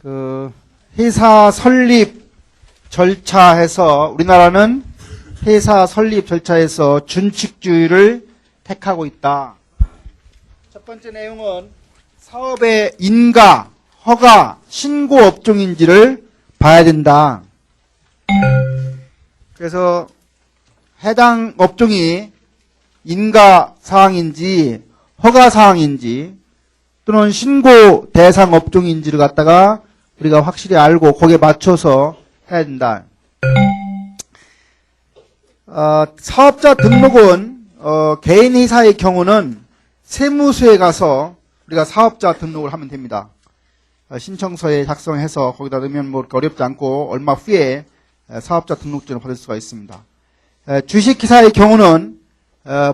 그 회사 설립 절차에서 우리나라는 회사 설립 절차에서 준칙주의를 택하고 있다. 첫 번째 내용은 사업의 인가, 허가, 신고 업종인지를 봐야 된다. 그래서 해당 업종이 인가 사항인지 허가 사항인지 또는 신고 대상 업종인지를 갖다가 우리가 확실히 알고 거기에 맞춰서 해야 된다. 사업자 등록은 개인 회사의 경우는 세무서에 가서 우리가 사업자 등록을 하면 됩니다. 신청서에 작성해서 거기다 넣으면 뭐 어렵지 않고 얼마 후에 사업자 등록증을 받을 수가 있습니다. 주식회사의 경우는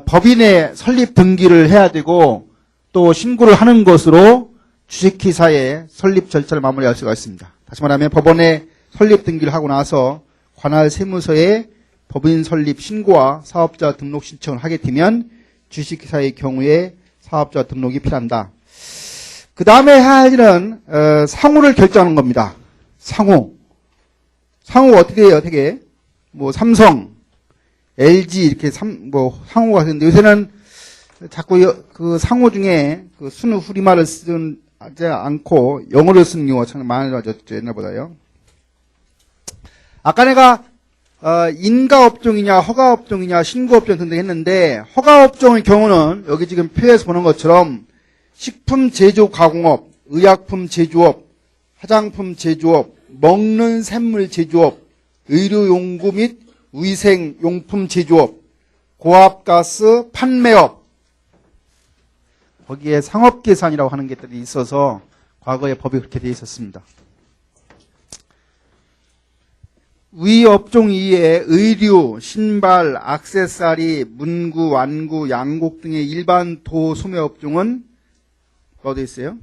법인의 설립 등기를 해야 되고 또 신고를 하는 것으로 주식회사의 설립 절차를 마무리할 수가 있습니다. 다시 말하면 법원에 설립 등기를 하고 나서 관할 세무서에 법인 설립 신고와 사업자 등록 신청을 하게 되면 주식회사의 경우에 사업자 등록이 필요한다. 그 다음에 해야 할 일은 상호를 결정하는 겁니다. 상호 어떻게 해요? 어떻게? 뭐 삼성, LG 이렇게 상호가 있는데 요새는 자꾸 그 상호 중에 그 순 후리말을 쓰지 않고 영어를 쓰는 경우가 참 많아졌죠, 옛날보다요. 아까 내가 인가업종이냐 허가업종이냐 신고업종 등등 했는데 허가업종의 경우는 여기 지금 표에서 보는 것처럼 식품 제조 가공업, 의약품 제조업, 화장품 제조업, 먹는 샘물 제조업, 의료용구 및 위생용품 제조업, 고압가스 판매업, 거기에 상업계산이라고 하는 것들이 있어서 과거에 법이 그렇게 되어 있었습니다. 위 업종 이외에 의류, 신발, 액세서리, 문구, 완구, 양곡 등의 일반 도소매 업종은 뭐가 되어 있어요?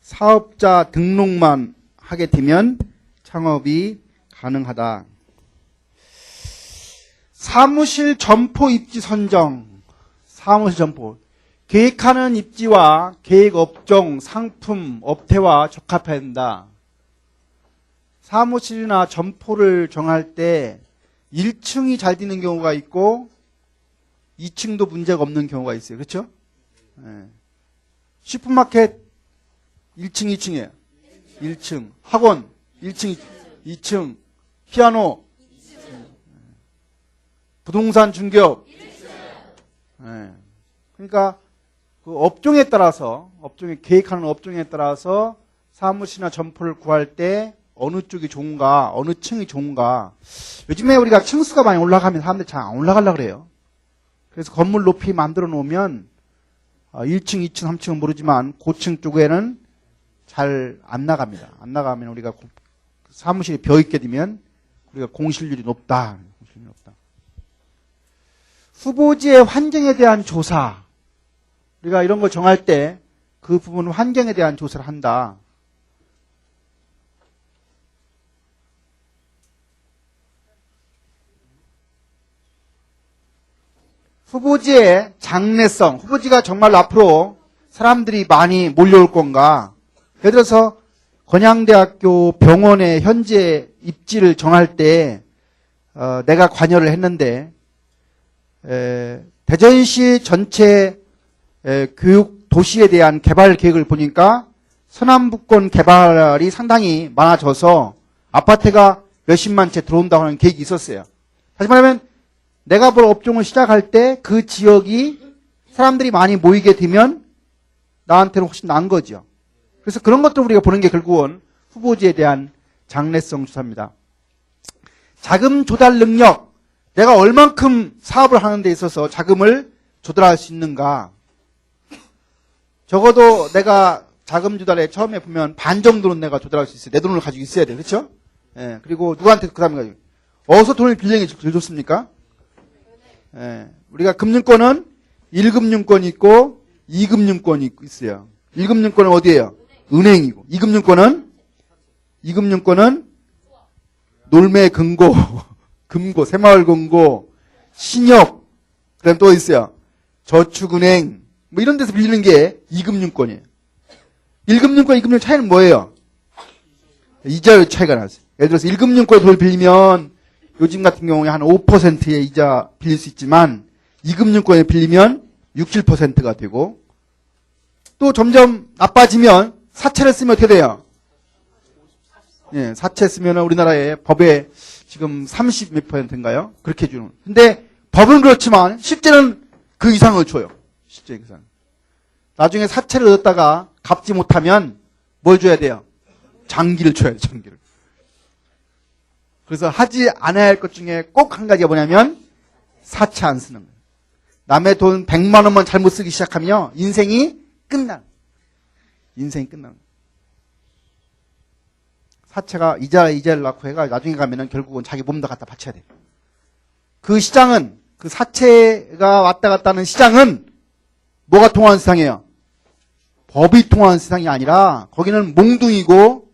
사업자 등록만 하게 되면 창업이 가능하다. 사무실 점포 입지 선정, 사무실 점포. 계획하는 입지와 계획 업종, 상품, 업태와 적합해야 된다. 사무실이나 점포를 정할 때 1층이 잘 되는 경우가 있고 2층도 문제가 없는 경우가 있어요. 그렇죠? 네. 슈퍼마켓 1층, 2층이에요. 1층. 학원 1층, 2층. 피아노. 부동산 중개업. 네. 그러니까 그 업종에 따라서 계획하는 업종에 따라서 사무실이나 점포를 구할 때 어느 쪽이 좋은가, 어느 층이 좋은가. 요즘에 우리가 층수가 많이 올라가면 사람들이 잘 안 올라가려고 그래요. 그래서 건물 높이 만들어 놓으면 1층, 2층, 3층은 모르지만 고층 쪽에는 잘 안 나갑니다. 안 나가면 우리가 사무실이 비어있게 되면 우리가 공실률이 높다. 후보지의 환경에 대한 조사. 우리가 이런 걸 정할 때 그 부분 환경에 대한 조사를 한다. 후보지의 장래성, 후보지가 정말 앞으로 사람들이 많이 몰려올 건가? 예를 들어서 건양대학교 병원의 현재 입지를 정할 때 내가 관여를 했는데 대전시 전체 교육 도시에 대한 개발 계획을 보니까 서남북권 개발이 상당히 많아져서 아파트가 몇십만 채 들어온다고 하는 계획이 있었어요. 다시 말하면 내가 볼 업종을 시작할 때 그 지역이 사람들이 많이 모이게 되면 나한테는 훨씬 나은 거죠. 그래서 그런 것도 우리가 보는 게 결국은 후보지에 대한 장래성 조사입니다. 자금 조달 능력, 내가 얼만큼 사업을 하는 데 있어서 자금을 조달할 수 있는가. 적어도 내가 자금 조달에 처음에 보면 반 정도는 내가 조달할 수 있어요. 내 돈을 가지고 있어야 돼요. 그렇죠? 예, 그리고 누구한테 그 다음에 가지고. 어디서 돈을 빌리는 게 제일 좋습니까? 예, 우리가 금융권은 1금융권이 있고 2금융권이 있어요. 1금융권은 어디예요? 은행이고. 2금융권은 놀매금고, 금고, 새마을금고, 신협, 그 다음에 또 있어요. 저축은행, 뭐 이런 데서 빌리는 게 2금융권이에요. 1금융권, 2금융권 차이는 뭐예요? 이자율 차이가 났어요. 예를 들어서 1금융권에 돈을 빌리면 요즘 같은 경우에 한 5%의 이자 빌릴 수 있지만 2금융권에 빌리면 6, 7%가 되고 또 점점 나빠지면 사채를 쓰면 어떻게 돼요? 예, 사채 쓰면 우리나라의 법에 지금 30 몇 %인가요? 그렇게 주는. 근데 법은 그렇지만 실제는 그 이상을 줘요. 실제 그 이상. 나중에 사채를 얻었다가 갚지 못하면 뭘 줘야 돼요? 장기를 줘야 돼요. 장기를. 그래서 하지 않아야 할 것 중에 꼭 한 가지가 뭐냐면 사채 안 쓰는 거예요. 남의 돈 100만 원만 잘못 쓰기 시작하면 인생이 끝나. 인생이 끝나. 사채가 이자를 낳고 해가 나중에 가면은 결국은 자기 몸도 갖다 바쳐야 돼. 그 시장은 그 사채가 왔다 갔다 하는 시장은 뭐가 통하는 세상이에요? 법이 통하는 세상이 아니라 거기는 몽둥이고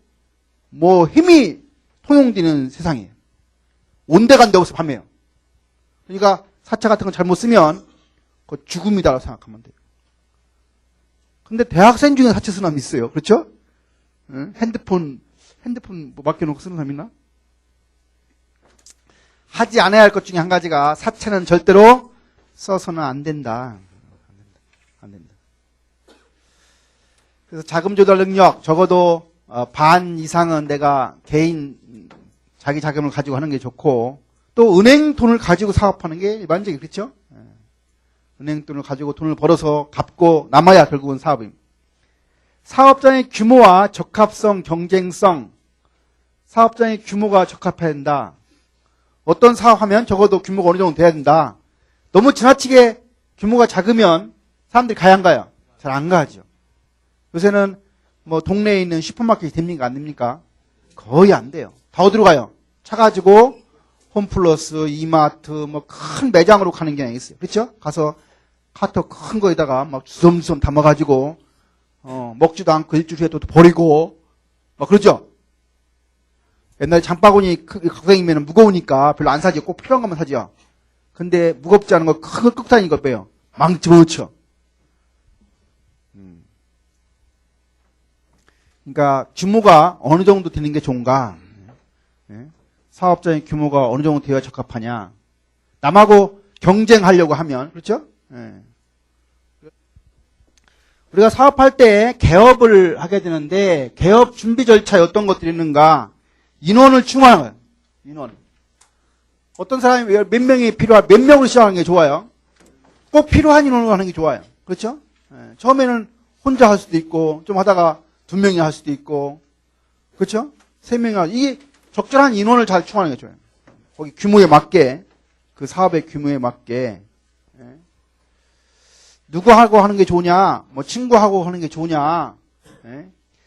뭐 힘이 통용되는 세상이에요. 온데간데 없어 밤에요. 그러니까 사채 같은 거 잘못 쓰면 그 죽음이다라고 생각하면 돼요. 근데 대학생 중에 사채 쓰는 사람 있어요. 그렇죠? 응? 핸드폰 뭐 맡겨놓고 쓰는 사람 있나? 하지 않아야 할 것 중에 한 가지가 사채는 절대로 써서는 안 된다. 안 된다. 그래서 자금 조달 능력 적어도 반 이상은 내가 개인 자기 자금을 가지고 하는 게 좋고 또 은행 돈을 가지고 사업하는 게 일반적이에요. 그렇죠? 은행 돈을 가지고 돈을 벌어서 갚고 남아야 결국은 사업입니다. 사업장의 규모와 적합성, 경쟁성. 사업장의 규모가 적합해야 된다. 어떤 사업하면 적어도 규모가 어느 정도 돼야 된다. 너무 지나치게 규모가 작으면 사람들이 가야 안 가요? 잘 안 가죠. 요새는 뭐 동네에 있는 슈퍼마켓이 됩니까? 안 됩니까? 거의 안 돼요. 다 어디로 가요? 차 가지고 홈플러스, 이마트, 뭐 큰 매장으로 가는 경향이 있어요. 그렇죠? 가서 카톡 큰 거에다가 막 주섬주섬 담아가지고 먹지도 않고 일주일 후에 또 버리고 막 그러죠? 옛날에 장바구니 가격이면 무거우니까 별로 안 사죠. 꼭 필요한 것만 사죠. 근데 무겁지 않은 거 큰 거 끌고 다니는 거 빼요. 망 집어넣죠. 그러니까 규모가 어느 정도 되는 게 좋은가? 사업장의 규모가 어느 정도 되어야 적합하냐? 남하고 경쟁하려고 하면 그렇죠? 우리가 사업할 때 개업을 하게 되는데 개업 준비 절차에 어떤 것들이 있는가? 인원을 충원하는 거예요. 인원. 어떤 사람이 몇 명이 몇 명으로 시작하는 게 좋아요? 꼭 필요한 인원으로 하는 게 좋아요. 그렇죠? 처음에는 혼자 할 수도 있고 좀 하다가 2명이 할 수도 있고 그렇죠? 3명이 할 이게 적절한 인원을 잘 충원하는 게 좋아요. 거기 규모에 맞게 그 사업의 규모에 맞게 누구하고 하는 게 좋으냐? 뭐 친구하고 하는 게 좋으냐?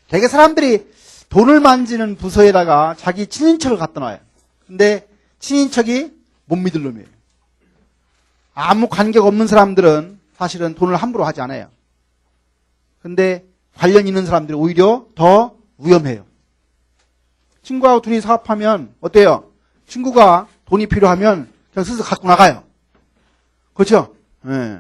되게 사람들이 돈을 만지는 부서에다가 자기 친인척을 갖다 놔요. 근데 친인척이 못 믿을 놈이에요. 아무 관계가 없는 사람들은 사실은 돈을 함부로 하지 않아요. 근데 관련 있는 사람들이 오히려 더 위험해요. 친구하고 둘이 사업하면 어때요? 친구가 돈이 필요하면 그냥 스스로 갖고 나가요. 그렇죠? 네.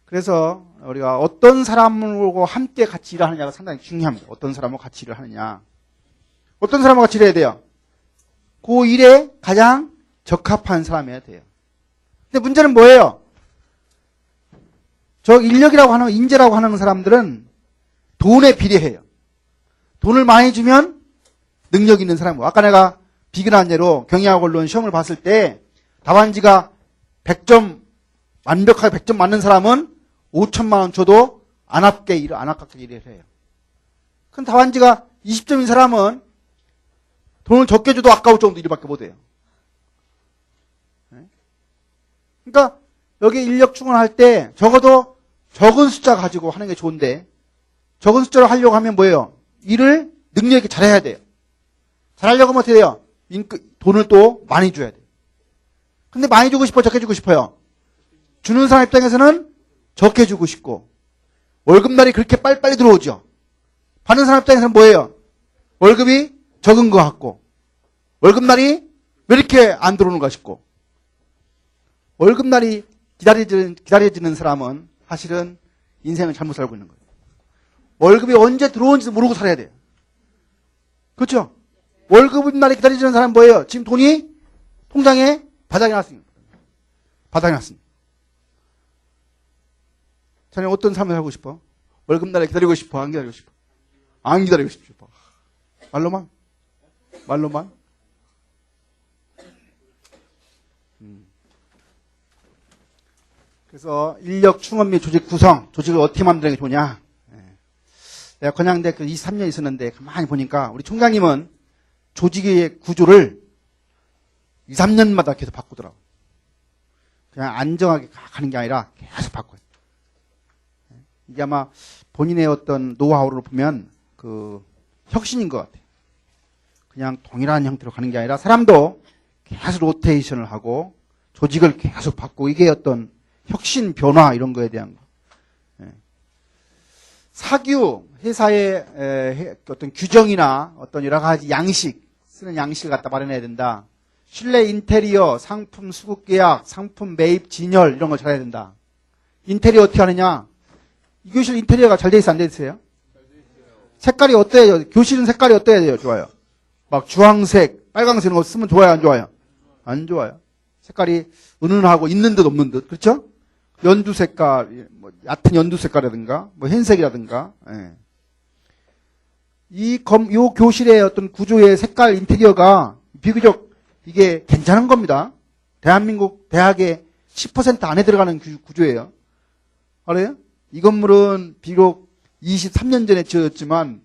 그래서 우리가 어떤 사람하고 함께 같이 일하느냐가 상당히 중요합니다. 어떤 사람하고 같이 일을 하느냐. 어떤 사람하고 같이 일해야 돼요? 그 일에 가장 적합한 사람이어야 돼요. 근데 문제는 뭐예요? 저 인력이라고 하는, 인재라고 하는 사람들은 돈에 비례해요. 돈을 많이 주면 능력 있는 사람이고. 아까 내가 비근한 예로 경영학 언론 시험을 봤을 때 답안지가 100점, 완벽하게 100점 맞는 사람은 5천만 원 줘도 안 아깝게 일을 해요. 큰 답안지가 20점인 사람은 돈을 적게 줘도 아까울 정도 일밖에 못 해요. 그러니까 여기 인력 충원할 때 적어도 적은 숫자 가지고 하는 게 좋은데 적은 숫자로 하려고 하면 뭐예요? 일을 능력 있게 잘해야 돼요. 잘하려고 하면 어떻게 돼요? 돈을 또 많이 줘야 돼요. 근데 많이 주고 싶어, 적게 주고 싶어요? 주는 사람 입장에서는 적게 주고 싶고 월급날이 그렇게 빨리빨리 들어오죠. 받는 사람 입장에서는 뭐예요? 월급이 적은 것 같고 월급날이 왜 이렇게 안 들어오는가 싶고 월급날이 기다려지는 사람은 사실은 인생을 잘못 살고 있는 거예요. 월급이 언제 들어오는지도 모르고 살아야 돼요. 그렇죠? 월급 날이 기다리는 사람 뭐예요? 지금 돈이 통장에 바닥에 났습니다. 바닥에 났습니다. 자네 어떤 삶을 살고 싶어? 월급 날에 기다리고 싶어? 안 기다리고 싶어? 안 기다리고 싶어. 말로만? 말로만? 그래서 인력 충원 및 조직 구성, 조직을 어떻게 만드는 게 좋냐? 내가 건양대 그 23년 있었는데 가만히 보니까 우리 총장님은 조직의 구조를 2, 3년마다 계속 바꾸더라고. 그냥 안정하게 가는 게 아니라 계속 바꿔요. 이게 아마 본인의 어떤 노하우를 보면 그 혁신인 것 같아요. 그냥 동일한 형태로 가는 게 아니라 사람도 계속 로테이션을 하고 조직을 계속 바꾸고 이게 어떤 혁신, 변화 이런 거에 대한 거. 사규, 회사의 어떤 규정이나 어떤 여러 가지 양식, 쓰는 양식을 갖다 마련해야 된다. 실내 인테리어, 상품 수급 계약, 상품 매입 진열 이런 거 잘해야 된다. 인테리어 어떻게 하느냐? 이 교실 인테리어가 잘 돼 있어 안 돼 있어요? 색깔이 어때요? 교실은 색깔이 어때야 돼요? 좋아요. 막 주황색, 빨강색 이런 거 쓰면 좋아요 안 좋아요? 안 좋아요. 색깔이 은은하고 있는 듯 없는 듯. 그렇죠? 연두 색깔, 뭐 얕은 연두 색깔이라든가, 뭐 흰색이라든가. 예. 요 교실의 어떤 구조의 색깔 인테리어가 비교적 이게 괜찮은 겁니다. 대한민국 대학의 10% 안에 들어가는 구조예요. 알아요? 이 건물은 비록 23년 전에 지어졌지만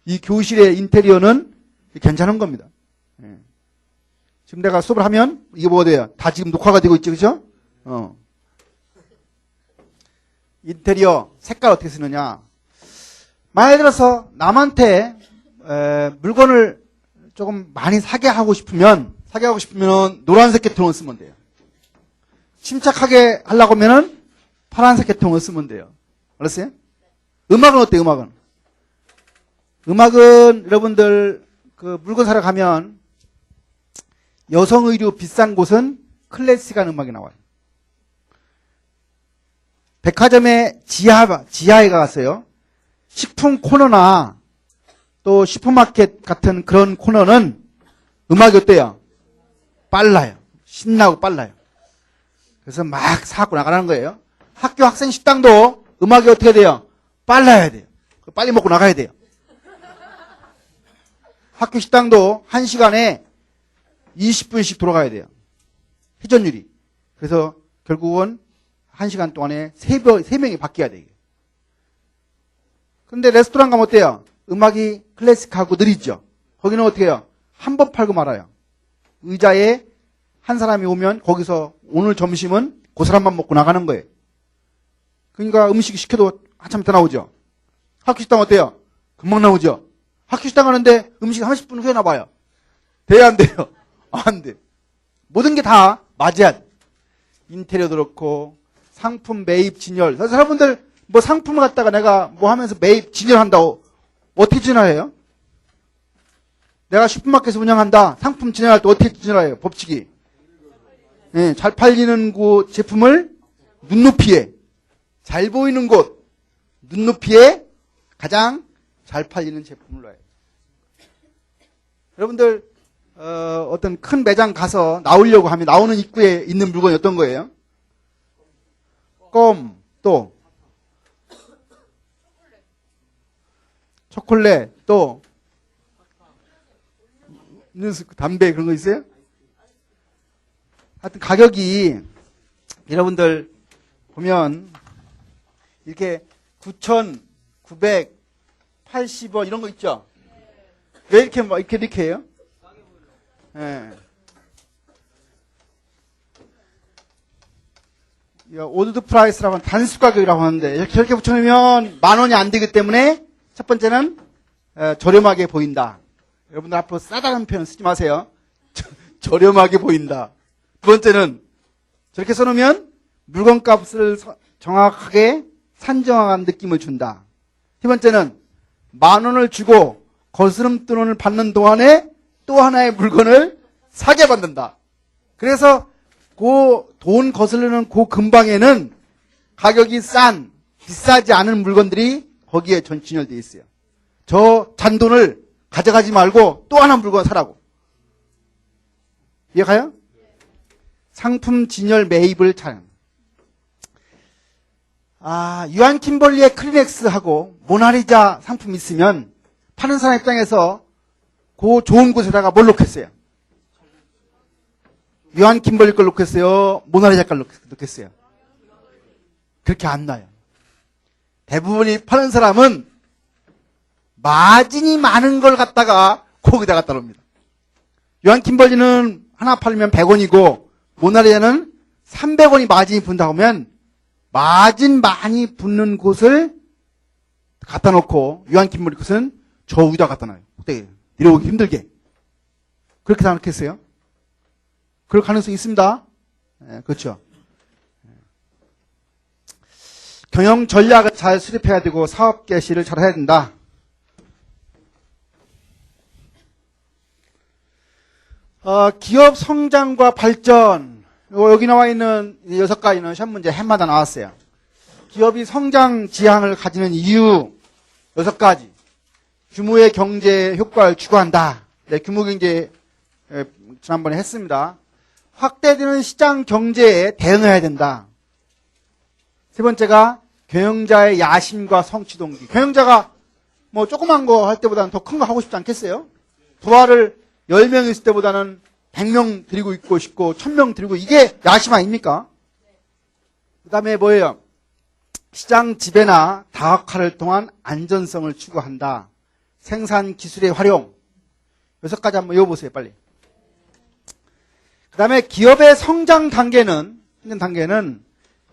이 교실의 인테리어는 괜찮은 겁니다. 예. 지금 내가 수업을 하면 이게 뭐가 돼요? 다 지금 녹화가 되고 있죠, 그죠? 인테리어 색깔 어떻게 쓰느냐? 만약 들어서 남한테 물건을 조금 많이 사게 하고 싶으면 노란색 계통을 쓰면 돼요. 침착하게 하려고 하면은 파란색 계통을 쓰면 돼요. 알았어요? 음악은 어때요? 음악은 여러분들 그 물건 사러 가면 여성 의류 비싼 곳은 클래식한 음악이 나와요. 백화점의 지하에 가갔어요. 식품 코너나 또 슈퍼마켓 같은 그런 코너는 음악이 어때요? 빨라요. 신나고 빨라요. 그래서 막 사갖고 나가는 거예요. 학교 학생 식당도 음악이 어떻게 돼요? 빨라야 돼요. 빨리 먹고 나가야 돼요. 학교 식당도 1시간에 20분씩 돌아가야 돼요. 회전율이. 그래서 결국은 1시간 동안에 3명이 바뀌어야 돼요. 근데 레스토랑 가면 어때요? 음악이 클래식하고 느리죠? 거기는 어떻게 해요? 한 번 팔고 말아요. 의자에 한 사람이 오면 거기서 오늘 점심은 그 사람만 먹고 나가는 거예요. 그러니까 음식 시켜도 한참 더 나오죠? 학교 식당 어때요? 금방 나오죠? 학교 식당 가는데 음식 30분 후에 나와요. 돼요, 안 돼요? 안 돼. 모든 게 다 맞아야 돼. 인테리어도 그렇고, 상품 매입 진열. 여러분들 뭐 상품을 갖다가 내가 뭐 하면서 매입 진열한다고 어떻게 진열해요? 내가 슈퍼마켓을 운영한다. 상품 진열할 때 어떻게 진열해요? 법칙이. 네, 잘 팔리는 곳 제품을 눈높이에, 잘 보이는 곳 눈높이에 가장 잘 팔리는 제품을 넣어요. 여러분들 어떤 큰 매장 가서 나오려고 하면 나오는 입구에 있는 물건이 어떤 거예요? 껌, 또 초콜릿, 또 담배 그런 거 있어요? 하여튼 가격이 여러분들 보면 이렇게 9,980원 이런 거 있죠? 왜 이렇게 해요? 예. 오드 프라이스라고 하는 단수 가격이라고 하는데 이렇게 붙여놓으면 10,000원이 안 되기 때문에 첫 번째는 저렴하게 보인다. 여러분들 앞으로 싸다는 표현 쓰지 마세요. 저렴하게 보인다. 두 번째는 저렇게 써놓으면 물건값을 정확하게 산정한 느낌을 준다. 세 번째는 10,000원을 주고 거스름돈을 받는 동안에 또 하나의 물건을 사게 만든다. 그래서 그 돈 거스르는 그 근방에는 가격이 비싸지 않은 물건들이 거기에 진열되어 있어요. 저 잔돈을 가져가지 말고 또 하나 물건 사라고. 이해가요? 상품 진열 매입을 잘. 유한 킴벌리의 크리넥스하고 모나리자 상품 있으면 파는 사람 입장에서 그 좋은 곳에다가 뭘 놓겠어요? 유한 킴벌리 걸 놓겠어요? 모나리자 걸 놓겠어요? 그렇게 안 놔요. 대부분이 파는 사람은 마진이 많은 걸 갖다가 거기다 갖다 놓습니다. 유한 킴벌리는 하나 팔면 100원이고 모나리자는 300원이 마진이 분다고 하면 마진 많이 붙는 곳을 갖다 놓고 유한 킴벌리 것은 저 위에다 갖다 놔요. 그때 내려오기 힘들게. 그렇게 다 놓겠어요? 그럴 가능성이 있습니다. 네, 그렇죠. 경영 전략을 잘 수립해야 되고 사업 개시를 잘 해야 된다. 기업 성장과 발전. 여기 나와 있는 6가지는 시험 문제 해마다 나왔어요. 기업이 성장 지향을 가지는 이유 6가지. 규모의 경제 효과를 추구한다. 네, 규모 경제 지난번에 했습니다. 확대되는 시장 경제에 대응해야 된다. 세 번째가 경영자의 야심과 성취 동기. 경영자가 뭐 조그만 거 할 때보다는 더 큰 거 하고 싶지 않겠어요? 부하를 10명 있을 때보다는 100명 드리고 있고 싶고 1000명 드리고 이게 야심 아닙니까? 그 다음에 뭐예요? 시장 지배나 다각화를 통한 안전성을 추구한다. 생산 기술의 활용. 6가지 한번 외워보세요, 빨리. 그 다음에 기업의 성장 단계는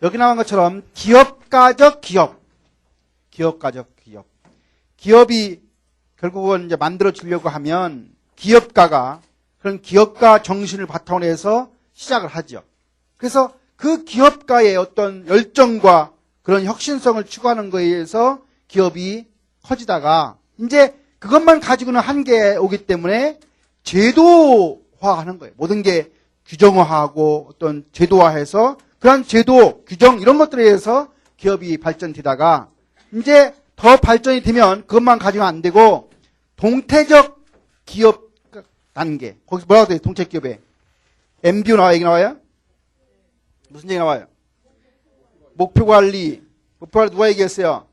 여기 나온 것처럼 기업가적 기업. 기업가적 기업. 기업이 결국은 이제 만들어지려고 하면 기업가가 그런 기업가 정신을 바탕으로 해서 시작을 하죠. 그래서 그 기업가의 어떤 열정과 그런 혁신성을 추구하는 거에 의해서 기업이 커지다가 이제 그것만 가지고는 한계에 오기 때문에 제도화하는 거예요. 모든 게 규정화하고 어떤 제도화해서 그런 제도, 규정 이런 것들에 의해서 기업이 발전되다가 이제 더 발전이 되면 그것만 가지고는 안 되고 동태적 기업 단계. 거기서 뭐라고 돼요? 동태 기업에. MBO 나와요? 얘기 나와요? 무슨 얘기 나와요? 목표 관리 누가 얘기했어요?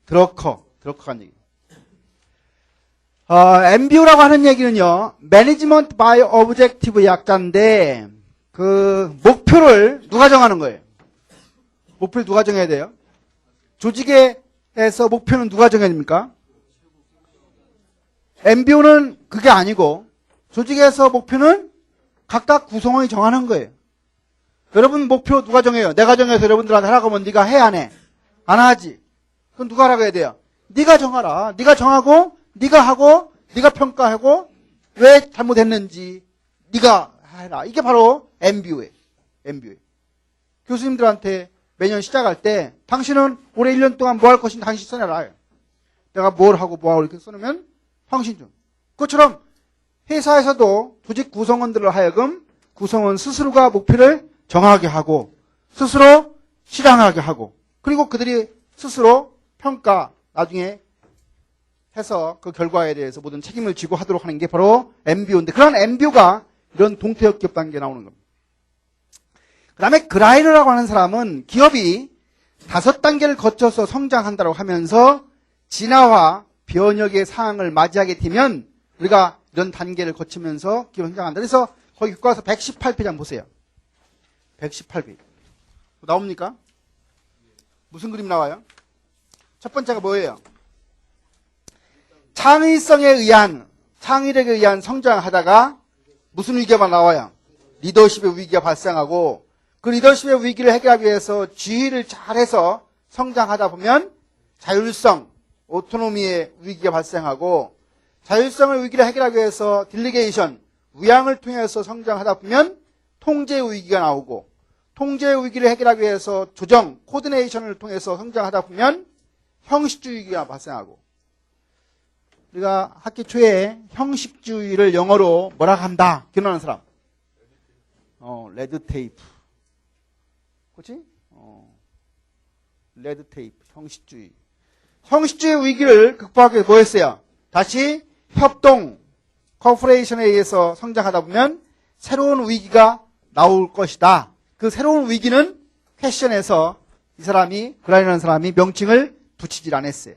드러커가 한 얘기. MBO라고 하는 얘기는요, Management by Objective 약자인데, 그, 목표를 누가 정하는 거예요? 목표를 누가 정해야 돼요? 조직에서 목표는 누가 정해야 됩니까? MBO는 그게 아니고, 조직에서 목표는 각각 구성원이 정하는 거예요. 여러분 목표 누가 정해요? 내가 정해서 여러분들한테 하라고 하면 네가 해, 안 해? 안 하지. 그럼 누가 하라고 해야 돼요? 네가 정하라. 네가 정하고, 네가 하고, 네가 평가하고, 왜 잘못했는지 네가 해라. 이게 바로 MBO예요. MBO. 교수님들한테 매년 시작할 때 당신은 올해 1년 동안 뭐 할 것인지 당신 써내라. 내가 뭘 하고 뭐 하고 이렇게 써놓으면 당신 좀. 그것처럼 회사에서도 조직 구성원들을 하여금 구성원 스스로가 목표를 정하게 하고 스스로 실행하게 하고 그리고 그들이 스스로 평가 나중에 해서 그 결과에 대해서 모든 책임을 지고 하도록 하는 게 바로 MBO인데 그런 MBO가 이런 동태적 기업 단계에 나오는 겁니다. 그 다음에 그라이너라고 하는 사람은 기업이 5단계를 거쳐서 성장한다고 하면서 진화와 변혁의 상황을 맞이하게 되면 우리가 이런 단계를 거치면서 기업 성장한다. 그래서 거기 교과서 118페이지 한번 보세요. 118페이지. 나옵니까? 무슨 그림 나와요? 첫 번째가 뭐예요? 창의력에 의한 성장하다가 무슨 위기가 나와요? 리더십의 위기가 발생하고 그 리더십의 위기를 해결하기 위해서 지휘를 잘해서 성장하다 보면 자율성, 오토노미의 위기가 발생하고 자율성의 위기를 해결하기 위해서 딜리게이션, 위양을 통해서 성장하다 보면 통제의 위기가 나오고 통제의 위기를 해결하기 위해서 조정, 코디네이션을 통해서 성장하다 보면 형식주의 위기가 발생하고 우리가 학기 초에 형식주의를 영어로 뭐라 한다? 기억나는 사람? 레드 테이프. 그렇지? 레드 테이프, 형식주의. 형식주의 위기를 극복하기 위해 뭐 했어요? 다시 협동, 코퍼레이션에 의해서 성장하다 보면 새로운 위기가 나올 것이다. 그 새로운 위기는 퀘션에서 이 사람이, 그라인이라는 사람이 명칭을 붙이질 않았어요.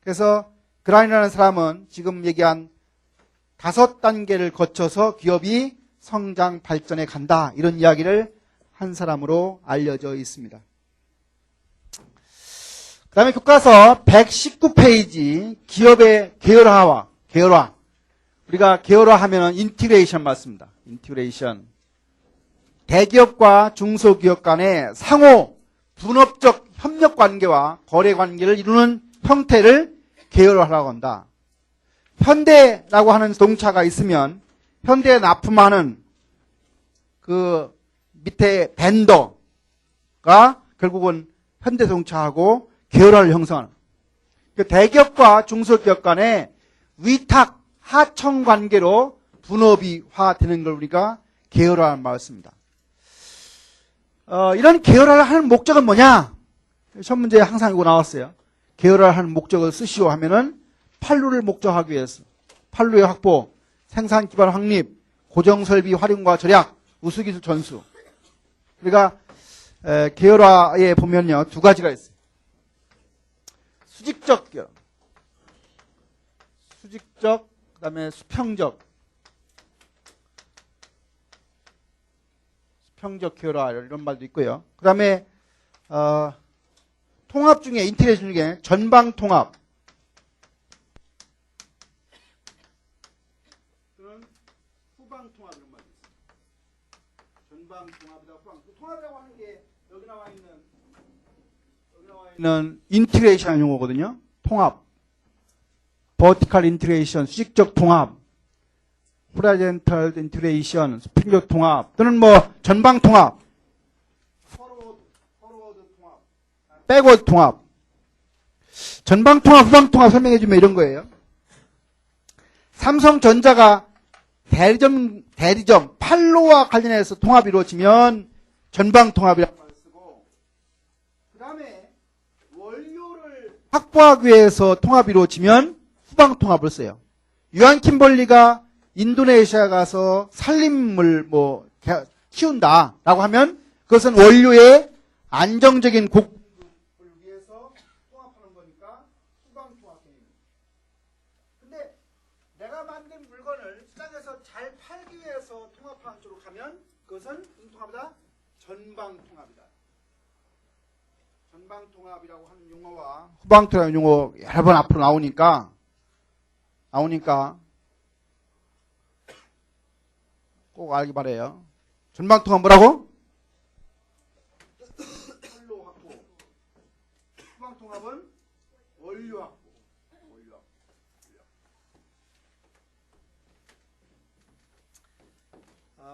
그래서 그라인이라는 사람은 지금 얘기한 5단계를 거쳐서 기업이 성장 발전해 간다. 이런 이야기를 한 사람으로 알려져 있습니다. 그 다음에 교과서 119페이지 기업의 계열화. 우리가 계열화 하면은 인티그레이션 맞습니다. 인티그레이션. 대기업과 중소기업 간의 상호 분업적 협력 관계와 거래 관계를 이루는 형태를 계열화라고 한다. 현대라고 하는 동차가 있으면 현대에 납품하는 그 밑에 벤더가 결국은 현대자동차하고 계열화를 형성하는. 그 대기업과 중소기업 간의 위탁, 하청 관계로 분업이화되는 걸 우리가 계열화라는 말을 씁니다. 이런 계열화를 하는 목적은 뭐냐? 시험 문제에 항상 이거 나왔어요. 계열화를 하는 목적을 쓰시오 하면은 판로를 목적하기 위해서 판로의 확보, 생산 기반 확립, 고정 설비 활용과 절약, 우수기술 전수. 우리가 계열화에 보면요 2가지가 있어요. 수직적 계열, 그다음에 수평적 계열화 이런 말도 있고요. 그다음에 통합 중에 인티그레이션 중에 전방 통합, 또는 후방 통합 이런 말도 있어요. 전방 통합이다 후방. 통합이라고 하는 게 여기 나와 있는 인티그레이션 용어거든요. 통합, 버티컬 인티그레이션, 수직적 통합, 호라이젠탈 인티그레이션, 수평적 통합, 또는 뭐 전방 통합, 포워드 통합, 백워드 통합. 전방 통합, 후방 통합 설명해 주면 이런 거예요. 삼성전자가 대리점 판로와 관련해서 통합이 이루어지면 전방 통합이라고 말을 쓰고, 그 다음에 원료를 확보하기 위해서 통합이 이루어지면 후방 통합을 써요. 유한 킴벌리가 인도네시아 가서 산림을 키운다라고 하면 그것은 원료의 안정적인 공급을 위해서 통합하는 거니까 후방 통합 개념입니다. 근데 내가 만든 물건을 시장에서 잘 팔기 위해서 통합하는 쪽으로 가면 그것은 무슨 통합이다? 전방 통합이다. 전방 통합이라고 하는 용어와 후방 통합 용어 여러 번 앞으로 나오니까 꼭 알기 바래요. 전방 통합 뭐라고? 판로 확보. 후방 통합은 원료 확보.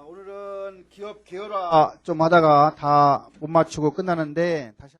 오늘은 기업 계열화 좀 하다가 다 못 맞추고 끝나는데 다시